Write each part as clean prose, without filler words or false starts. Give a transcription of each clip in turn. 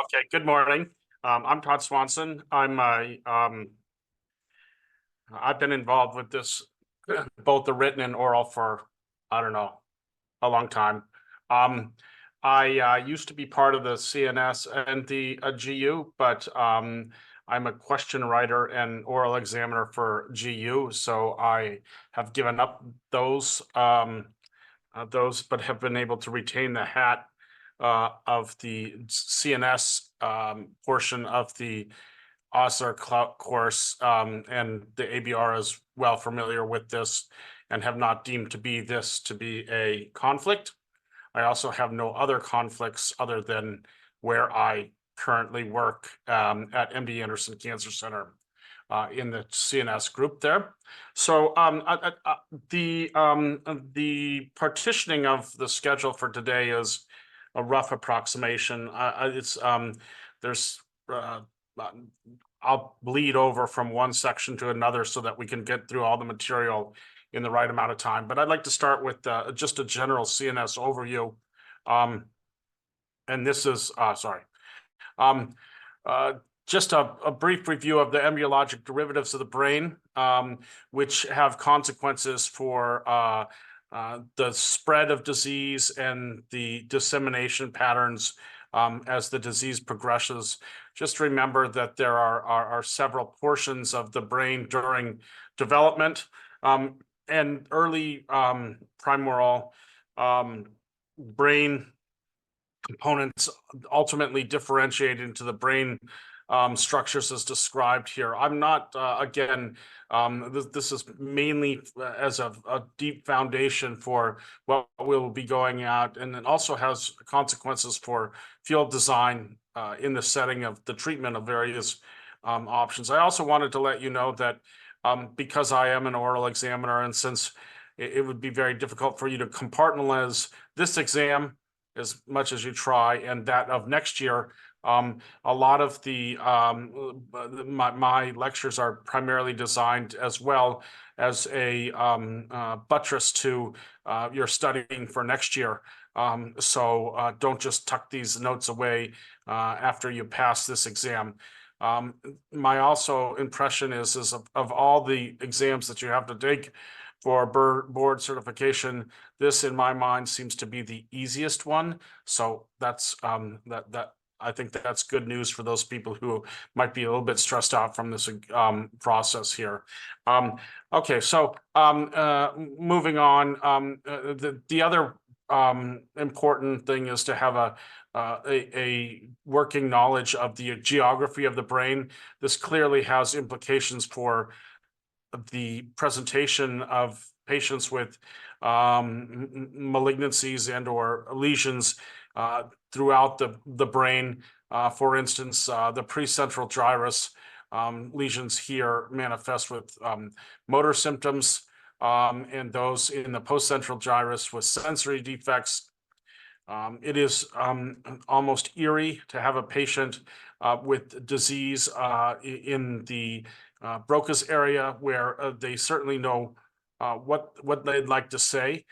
Okay, good morning. I'm Todd Swanson. I've been involved with this, both the written and oral for, I don't know, a long time. Um, I used to be part of the CNS and the GU, but I'm a question writer and oral examiner for GU, so I have given up those, but have been able to retain the hat of the CNS portion of the Osler course, and the ABR is well familiar with this and have not deemed this to be a conflict. I also have no other conflicts other than where I currently work at MD Anderson Cancer Center in the CNS group there. So the partitioning of the schedule for today is a rough approximation. There's I'll bleed over from one section to another so that we can get through all the material in the right amount of time. But I'd like to start with just a general CNS overview. And this is, sorry. Uh, just a brief review of the embryologic derivatives of the brain, which have consequences for the spread of disease and the dissemination patterns as the disease progresses. Just remember that there are several portions of the brain during development, and early primordial brain components ultimately differentiate into the brain structures as described here. I'm not, again, this is mainly as a deep foundation for what we'll be going at, and it also has consequences for field design in the setting of the treatment of various options. I also wanted to let you know that because I am an oral examiner, and since it would be very difficult for you to compartmentalize this exam as much as you try, and that of next year, a lot of my lectures are primarily designed as well as a buttress to your studying for next year. So don't just tuck these notes away after you pass this exam. My also impression is of all the exams that you have to take for board certification, this in my mind seems to be the easiest one. So that's that I think that's good news for those people who might be a little bit stressed out from this process here. Okay, so moving on, the other important thing is to have a working knowledge of the geography of the brain. This clearly has implications for the presentation of patients with malignancies and or lesions throughout the brain. For instance, the precentral gyrus lesions here manifest with motor symptoms, and those in the postcentral gyrus with sensory defects. It is almost eerie to have a patient with disease in the Broca's area where they certainly know what they'd like to say.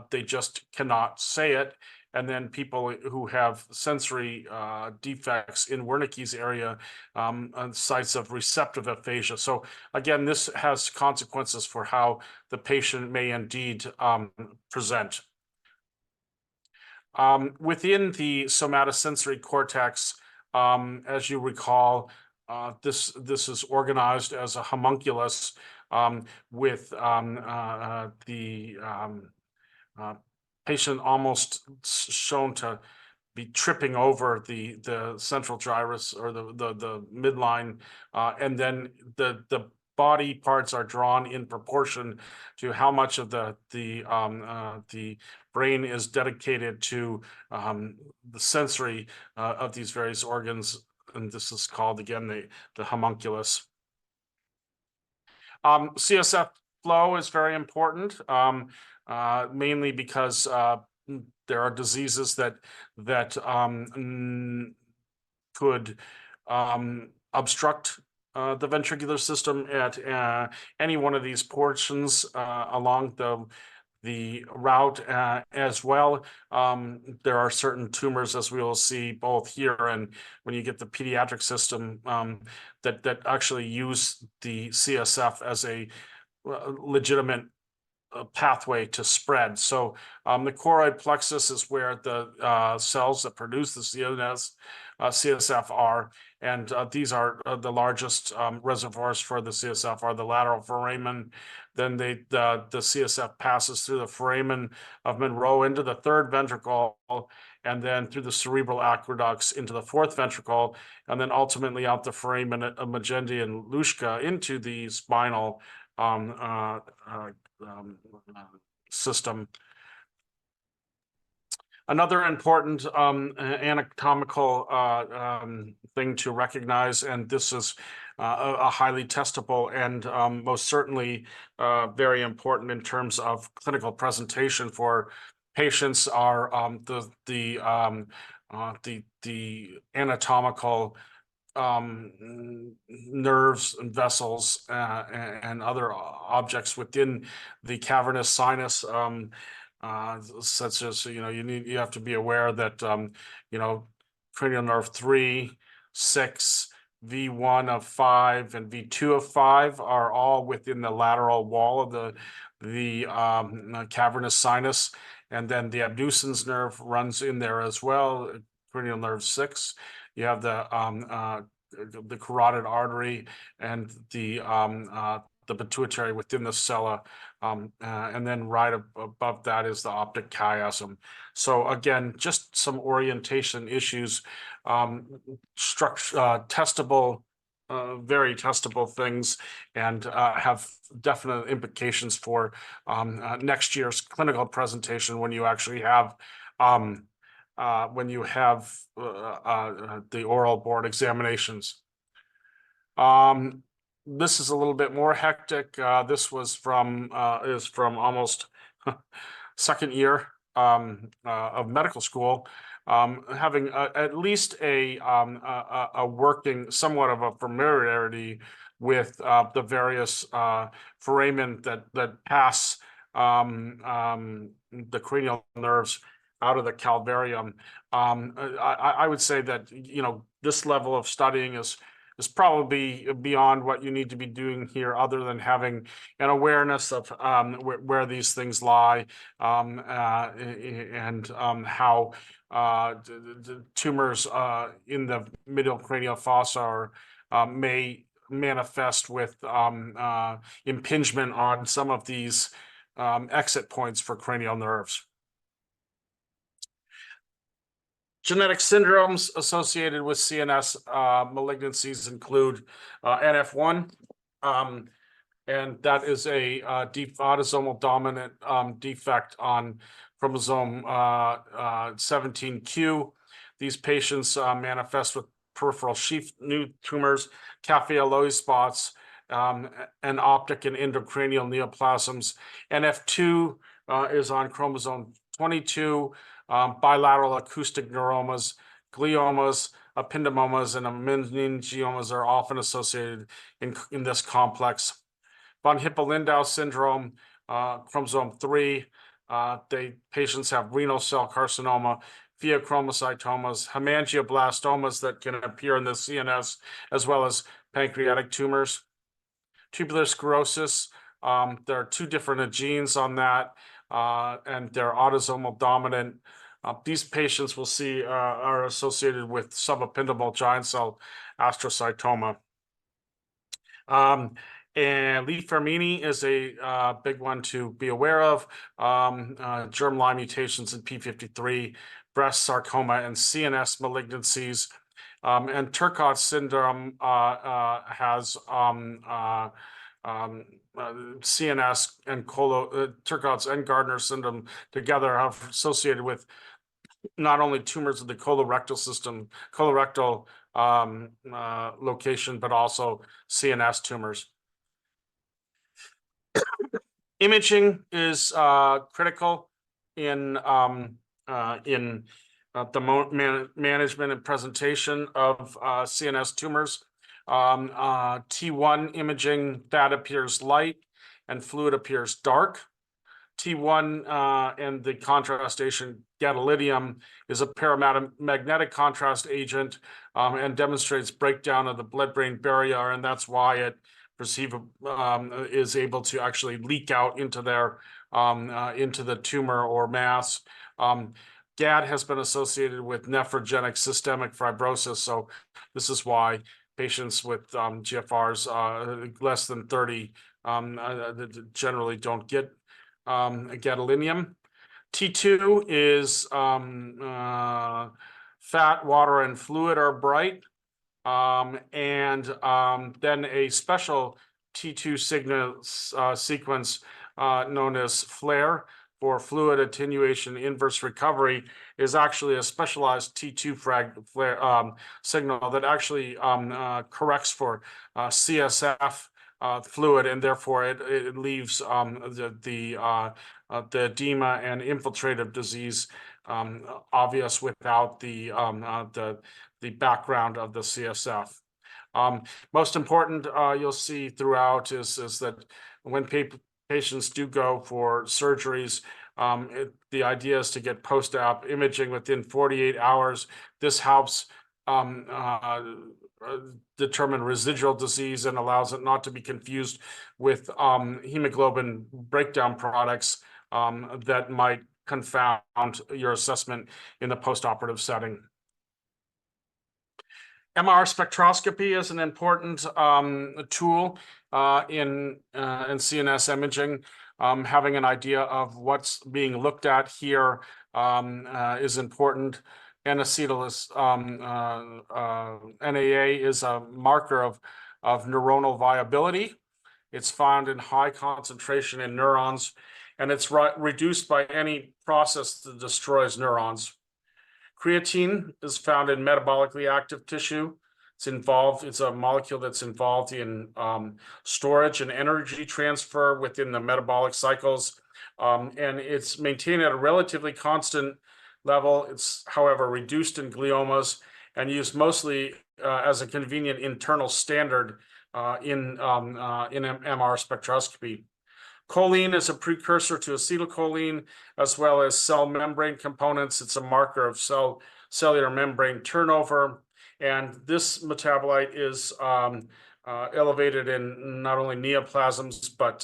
They just cannot say it. And then people who have sensory defects in Wernicke's area, on sites of receptive aphasia. So again, this has consequences for how the patient may indeed present. Within the somatosensory cortex, as you recall, this is organized as a homunculus with the patient almost shown to be tripping over the central gyrus or the midline, and then the body parts are drawn in proportion to how much of the brain is dedicated to the sensory of these various organs, and this is called again the homunculus. CSF flow is very important, mainly because there are diseases that could obstruct the ventricular system at any one of these portions along the route as well. There are certain tumors, as we will see both here and when you get the pediatric system, that actually use the CSF as a legitimate pathway to spread. So the choroid plexus is where the cells that produce the CSF are, and these are the largest reservoirs for the CSF are the lateral foramen. Then the CSF passes through the foramen of Monroe into the third ventricle, and then through the cerebral aqueducts into the fourth ventricle, and then ultimately out the foramen of Magendie and Luschka into the spinal system. Another important anatomical thing to recognize, and this is a highly testable and most certainly very important in terms of clinical presentation for patients, are the anatomical nerves and vessels and other objects within the cavernous sinus, such as you have to be aware that cranial nerve 3, 6, V1 of 5, and V2 of 5 are all within the lateral wall of the cavernous sinus, and then the abducens nerve runs in there as well. Cranial nerve 6. You have the carotid artery and the pituitary within the sella, and then right above that is the optic chiasm. So again, just some orientation issues, testable, very testable things, and have definite implications for next year's clinical presentation when you actually have the oral board examinations. This is a little bit more hectic. This was from almost second year of medical school, having at least a working somewhat of a familiarity with the various foramen that pass the cranial nerves out of the calvarium. I would say that this level of studying is probably beyond what you need to be doing here, other than having an awareness of where these things lie, and how the tumors in the middle cranial fossa may manifest with impingement on some of these exit points for cranial nerves. Genetic syndromes associated with CNS malignancies include NF1, and that is a autosomal dominant defect on chromosome 17q. These patients manifest with peripheral sheath new tumors, Café-Alloy spots, and optic and endocranial neoplasms. NF2 is on chromosome 22. Bilateral acoustic neuromas, gliomas, ependymomas, and meningiomas are often associated in this complex. Von Hippel-Lindau syndrome, chromosome 3, patients have renal cell carcinoma, pheochromocytomas, hemangioblastomas that can appear in the CNS, as well as pancreatic tumors. Tubular sclerosis, there are 2 different genes on that, and they're autosomal dominant. These patients we'll see are associated with subependymal giant cell astrocytoma. And Lee-Fermini is a big one to be aware of. Germline mutations in P53, breast sarcoma, and CNS malignancies. And Turcot syndrome has CNS and Turcot's and Gardner syndrome together have associated with not only tumors of the colorectal system, colorectal location, but also CNS tumors. Imaging is critical in the management and presentation of CNS tumors. T1 imaging, that appears light and fluid appears dark. T1 and the contrast agent gadolinium is a paramagnetic contrast agent and demonstrates breakdown of the blood-brain barrier, and that's why it is able to actually leak out into into the tumor or mass. GAD has been associated with nephrogenic systemic fibrosis, so this is why patients with GFRs less than 30 generally don't get gadolinium. T2 is fat, water, and fluid are bright. Then a special T2 signal sequence known as FLARE for fluid attenuation inverse recovery is actually a specialized T2 flare signal that actually corrects for CSF fluid, and therefore it leaves the edema and infiltrative disease obvious without the background of the CSF. Most important, you'll see throughout is that when patients do go for surgeries, the idea is to get post-op imaging within 48 hours. This helps determine residual disease and allows it not to be confused with hemoglobin breakdown products that might confound your assessment in the post-operative setting. MR spectroscopy is an important tool in CNS imaging. Having an idea of what's being looked at here is important. NAA is a marker of neuronal viability. It's found in high concentration in neurons, and it's reduced by any process that destroys neurons. Creatine is found in metabolically active tissue. It's a molecule that's involved in storage and energy transfer within the metabolic cycles, and it's maintained at a relatively constant level. It's, however, reduced in gliomas and used mostly as a convenient internal standard in MR spectroscopy. Choline is a precursor to acetylcholine, as well as cell membrane components. It's a marker of cellular membrane turnover. And this metabolite is elevated in not only neoplasms, but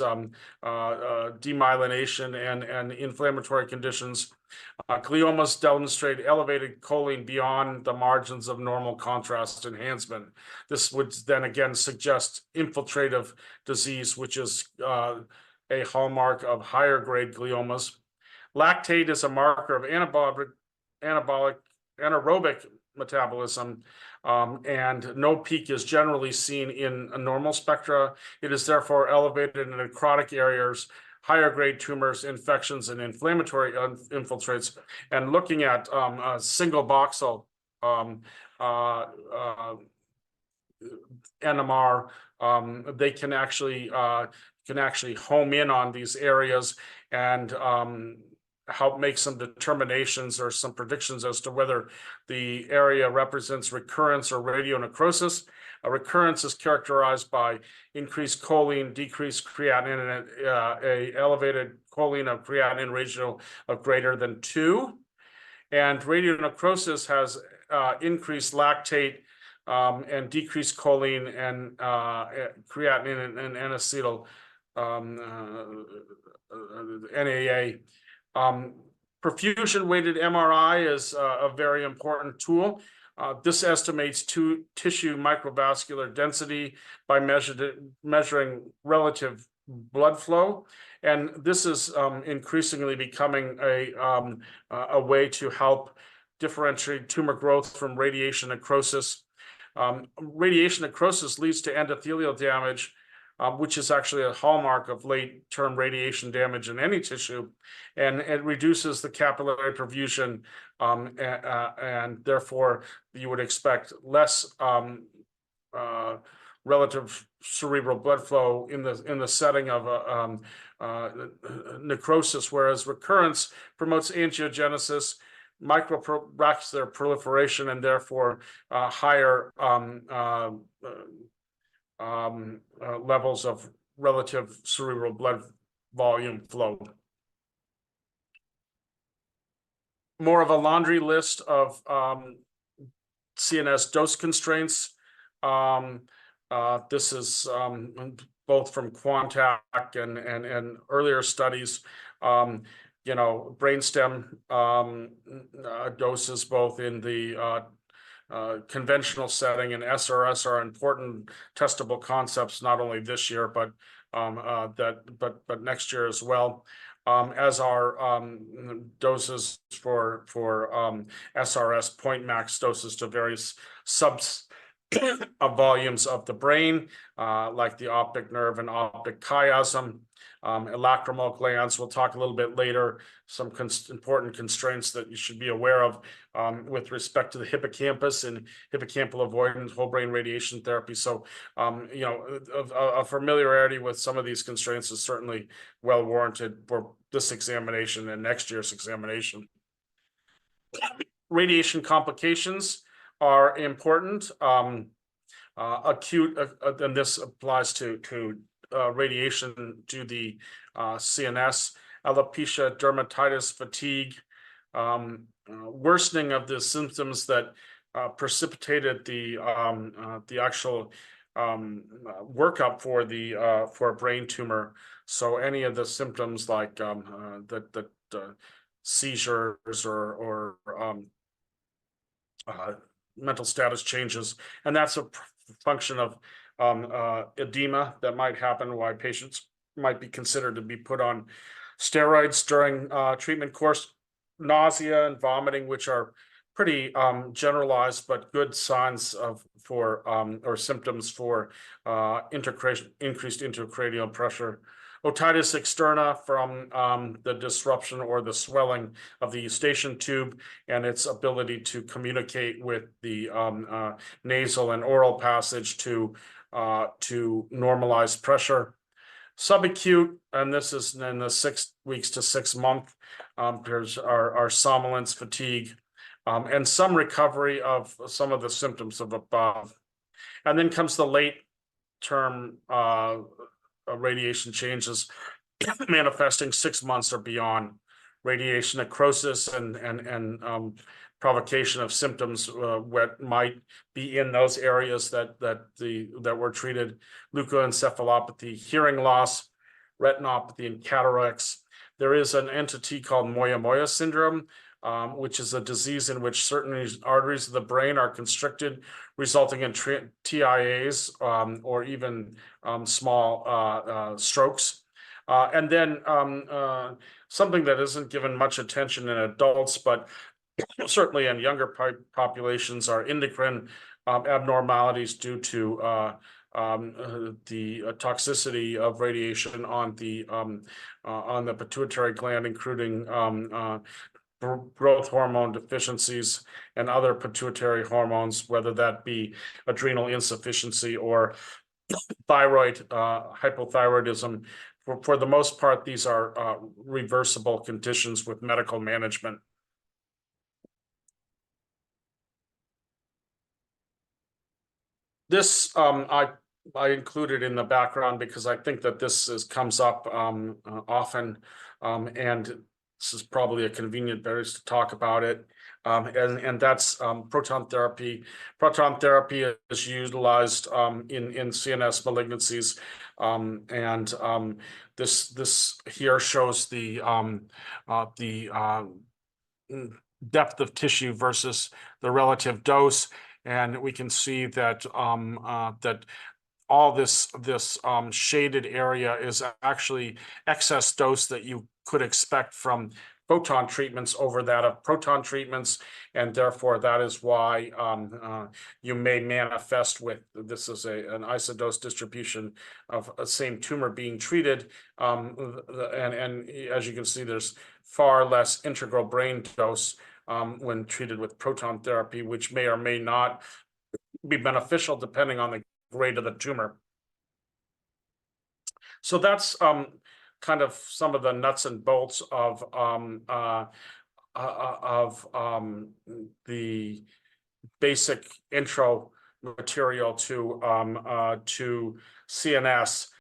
demyelination and inflammatory conditions. Gliomas demonstrate elevated choline beyond the margins of normal contrast enhancement. This would then again suggest infiltrative disease, which is a hallmark of higher grade gliomas. Lactate is a marker of anaerobic metabolism, and no peak is generally seen in a normal spectra. It is therefore elevated in necrotic areas, higher grade tumors, infections, and inflammatory infiltrates. And looking at single voxel NMR, they can actually home in on these areas and help make some determinations or some predictions as to whether the area represents recurrence or radionecrosis. A recurrence is characterized by increased choline, decreased creatinine, and a elevated choline of creatinine ratio of greater than 2. And radionecrosis has increased lactate and decreased choline and creatinine and N-acetyl NAA. Perfusion-weighted MRI is a very important tool. This estimates tissue microvascular density by measuring relative blood flow, and this is increasingly becoming a way to help differentiate tumor growth from radiation necrosis. Radiation necrosis leads to endothelial damage, which is actually a hallmark of late-term radiation damage in any tissue, and it reduces the capillary perfusion, and therefore you would expect less relative cerebral blood flow in the setting of necrosis, whereas recurrence promotes angiogenesis, microvascular proliferation, and therefore higher levels of relative cerebral blood volume flow. more of a laundry list of CNS dose constraints. This is both from Quantac and earlier studies. Brainstem doses both in the conventional setting and SRS are important testable concepts, not only this year, but next year as well. As our doses for SRS point max doses to various subs of volumes of the brain, like the optic nerve and optic chiasm, lacrimal glands. We'll talk a little bit later, some important constraints that you should be aware of with respect to the hippocampus and hippocampal avoidance, whole brain radiation therapy. So, a familiarity with some of these constraints is certainly well warranted for this examination and next year's examination. Radiation complications are important. Acute, and this applies to radiation to the CNS, alopecia, dermatitis, fatigue, worsening of the symptoms that precipitated the actual workup for a brain tumor. So any of the symptoms like seizures or mental status changes, and that's a function of edema that might happen, why patients might be considered to be put on steroids during treatment course, nausea and vomiting, which are pretty generalized but good signs or symptoms for increased intracranial pressure. Otitis externa from the disruption or the swelling of the eustachian tube and its ability to communicate with the nasal and oral passage to normalize pressure. Subacute, and this is in the 6 weeks to 6 month, there's our somnolence, fatigue, and some recovery of some of the symptoms of above. And then comes the late term radiation changes manifesting 6 months or beyond. Radiation necrosis and provocation of symptoms what might be in those areas that were treated: leukoencephalopathy, hearing loss, retinopathy, and cataracts. There is an entity called Moyamoya syndrome, which is a disease in which certain arteries of the brain are constricted, resulting in TIAs or even small strokes. And then something that isn't given much attention in adults, but certainly in younger populations, are endocrine abnormalities due to the toxicity of radiation on the pituitary gland, including growth hormone deficiencies and other pituitary hormones, whether that be adrenal insufficiency or thyroid hypothyroidism. For the most part, these are reversible conditions with medical management. This I included in the background because I think that this comes up often, and this is probably a convenient place to talk about it. And that's proton therapy. Proton therapy is utilized in CNS malignancies, and this here shows the depth of tissue versus the relative dose, and we can see that that all this shaded area is actually excess dose that you could expect from photon treatments over that of proton treatments, and therefore that is why you may manifest with this is an isodose distribution of a same tumor being treated, and as you can see, there's far less integral brain dose when treated with proton therapy, which may or may not be beneficial depending on the grade of the tumor. So that's kind of some of the nuts and bolts of the basic intro material to CNS.